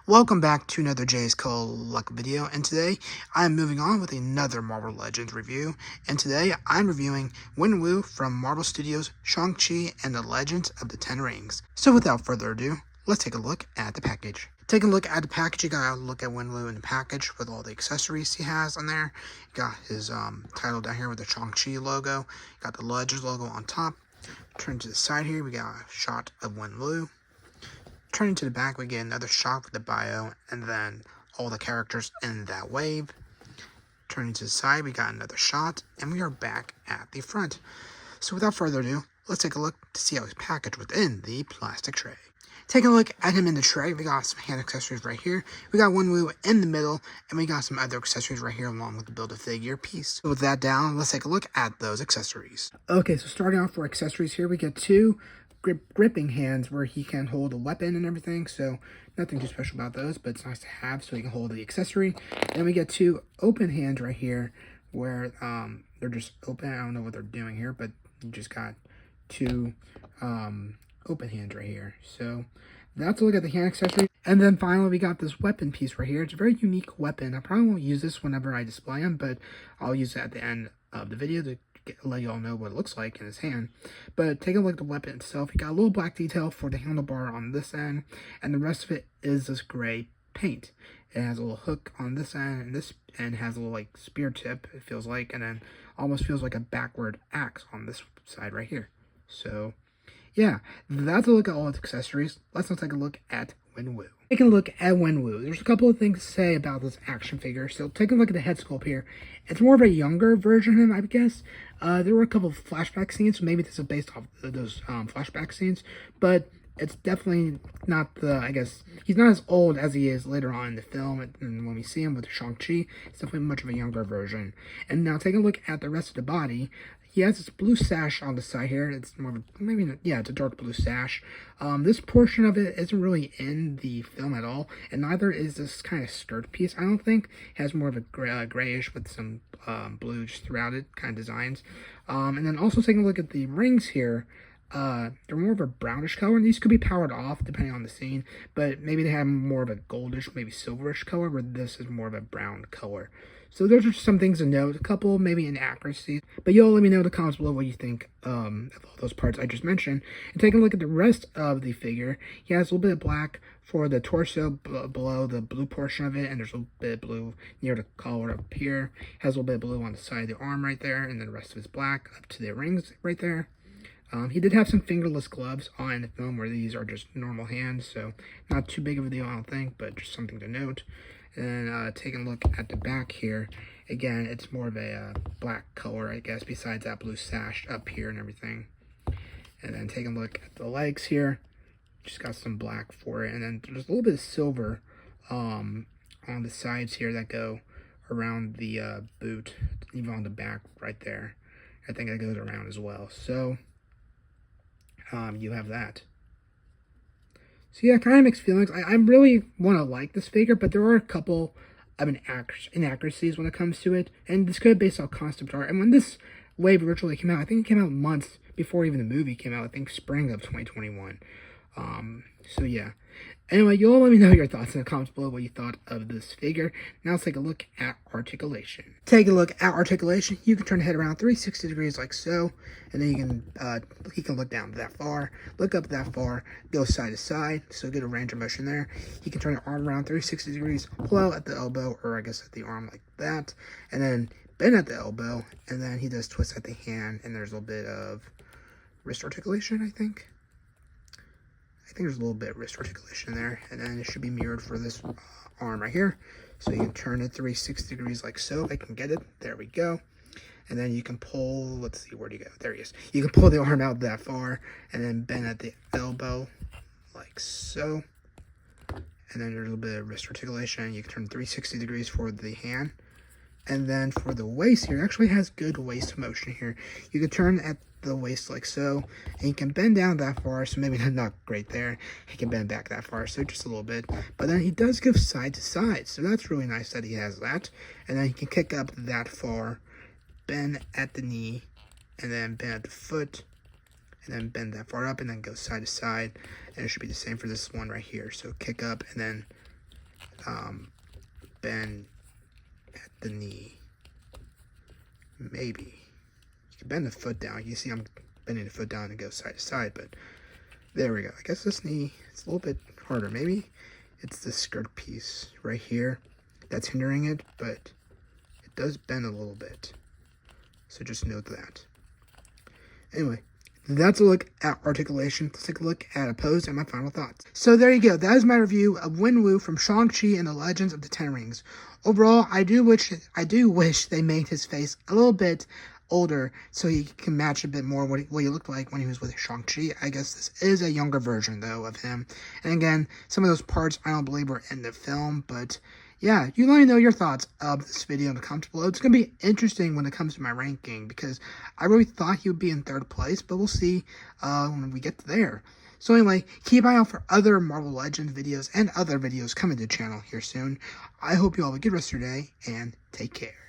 Welcome back to another Jay's Luck video, and today I'm moving on with another Marvel Legends review, and today I'm reviewing Wenwu from Marvel Studios' Shang-Chi and the Legends of the Ten Rings. So without further ado, let's take a look at the package. Taking a look at the package, you gotta look at Wenwu in the package with all the accessories he has on there. You got his title down here with the Shang-Chi logo. You got the Legends logo on top. Turn to the side here, we got a shot of Wenwu. Turning to the back, we get another shot with the bio and then all the characters in that wave. Turning to the side, we got another shot, and we are back at the front. So without further ado, let's take a look to see how he's packaged within the plastic tray. Taking a look at him in the tray, we got some hand accessories right here. We got Wenwu in the middle, and we got some other accessories right here along with the Build-A-Figure piece. So with that down, let's take a look at those accessories. Okay, so starting off for accessories here, we get two gripping hands where he can hold a weapon and everything, so nothing too special about those, but it's nice to have so he can hold the accessory. Then we get two open hands right here where they're just open. I don't know what they're doing here, but you just got two open hands right here. So that's a look at the hand accessory. And then finally we got this weapon piece right here. It's a very unique weapon. I probably won't use this whenever I display them, but I'll use it at the end of the video to let you all know what it looks like in his hand. But take a look at the weapon itself. You got a little black detail for the handlebar on this end, and the rest of it is this gray paint. It has a little hook on this end, and this end has a little like spear tip, it feels like, and then almost feels like a backward axe on this side right here. So yeah, that's a look at all its accessories. Let's now take a look at Wenwu. Taking a look at Wenwu, there's a couple of things to say about this action figure. So taking a look at the head sculpt here, it's more of a younger version of him, I guess. There were a couple of flashback scenes, so maybe this is based off those flashback scenes, but it's definitely not the, I guess, he's not as old as he is later on in the film, and when we see him with Shang-Chi, it's definitely much of a younger version. And now taking a look at the rest of the body, he has this blue sash on the side here. It's more of a, maybe not, yeah, it's a dark blue sash. This portion of it isn't really in the film at all, and neither is this kind of skirt piece, I don't think. It has more of a grayish with some blue just throughout it, kind of designs. And then also taking a look at the rings here, they're more of a brownish color, and these could be powered off depending on the scene, but maybe they have more of a goldish, maybe silverish color, where this is more of a brown color. So those are some things to note, a couple maybe inaccuracies, but you'll let me know in the comments below what you think of all those parts I just mentioned. And taking a look at the rest of the figure, he has a little bit of black for the torso below the blue portion of it, and there's a little bit of blue near the collar up here. Has a little bit of blue on the side of the arm right there, and then the rest of his black up to the rings right there. He did have some fingerless gloves on in the film where these are just normal hands, so not too big of a deal, I don't think, but just something to note. And taking a look at the back here, again, it's more of a black color, I guess, besides that blue sash up here and everything. And then taking a look at the legs here, just got some black for it, and then there's a little bit of silver on the sides here that go around the boot, even on the back right there. I think that goes around as well. So you have that. So yeah, kind of mixed feelings. I really want to like this figure, but there are a couple of inaccuracies when it comes to it, and this could be based on concept art. And when this wave originally came out, I think it came out months before even the movie came out. I think spring of 2021. So yeah. Anyway, you'll let me know your thoughts in the comments below what you thought of this figure. Now let's take a look at articulation. Take a look at articulation. You can turn the head around 360 degrees like so, and then he can look down that far, look up that far, go side to side, so get a range of motion there. He can turn the arm around 360 degrees, pull out at the elbow, or I guess at the arm like that, and then bend at the elbow, and then he does twist at the hand, and there's a little bit of wrist articulation, I think there's a little bit of wrist articulation there, and then it should be mirrored for this arm right here. So you can turn it 360 degrees like so. If I can get it, there we go. And then you can pull, let's see, where'd he go? There he is. You can pull the arm out that far, and then bend at the elbow like so. And then there's a little bit of wrist articulation. You can turn 360 degrees for the hand. And then for the waist here, it actually has good waist motion here. You can turn at the waist like so, and you can bend down that far, so maybe not great there. He can bend back that far, so just a little bit. But then he does go side to side, so that's really nice that he has that. And then he can kick up that far, bend at the knee, and then bend at the foot, and then bend that far up, and then go side to side. And it should be the same for this one right here. So kick up, and then bend at the knee. Maybe. You can bend the foot down. You see I'm bending the foot down and go side to side, but there we go. I guess this knee, it's a little bit harder. Maybe it's the skirt piece right here that's hindering it, but it does bend a little bit. So just note that. Anyway, that's a look at articulation. Let's take a look at a pose and my final thoughts. So there you go. That is my review of Wenwu from Shang-Chi and the Legends of the Ten Rings. Overall, I do wish they made his face a little bit older so he can match a bit more what he looked like when he was with Shang-Chi. I guess this is a younger version, though, of him. And again, some of those parts I don't believe were in the film, but yeah, you let me know your thoughts of this video in the comments below. It's going to be interesting when it comes to my ranking because I really thought he would be in third place, but we'll see when we get there. So anyway, keep an eye out for other Marvel Legends videos and other videos coming to the channel here soon. I hope you all have a good rest of your day, and take care.